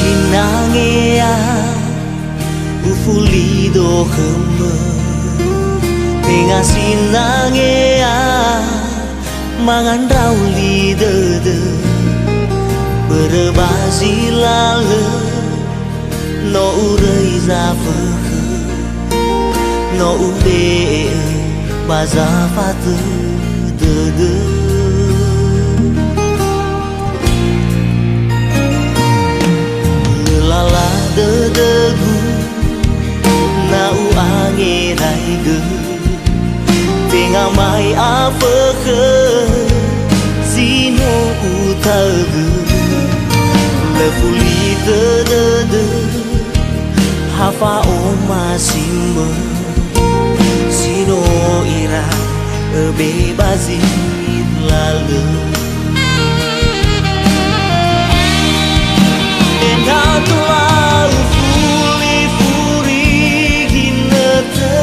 sinangea ufulido heme Tengah sinangea mangan rauli dede berbasi lale no urei zafeke no ude bazafate dede lala dedegu na u ange raige Tengah mai afeke Zino utagu Lefuli tedede Hafa oma simbe Zino ira bebazin lalu Enatulah ufuli furi hinete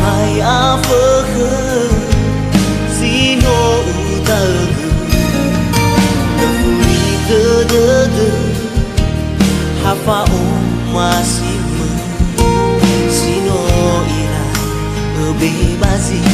Mai afeke Zino utagu Lefuli tedede Hafa oma sime Zino ira bebazi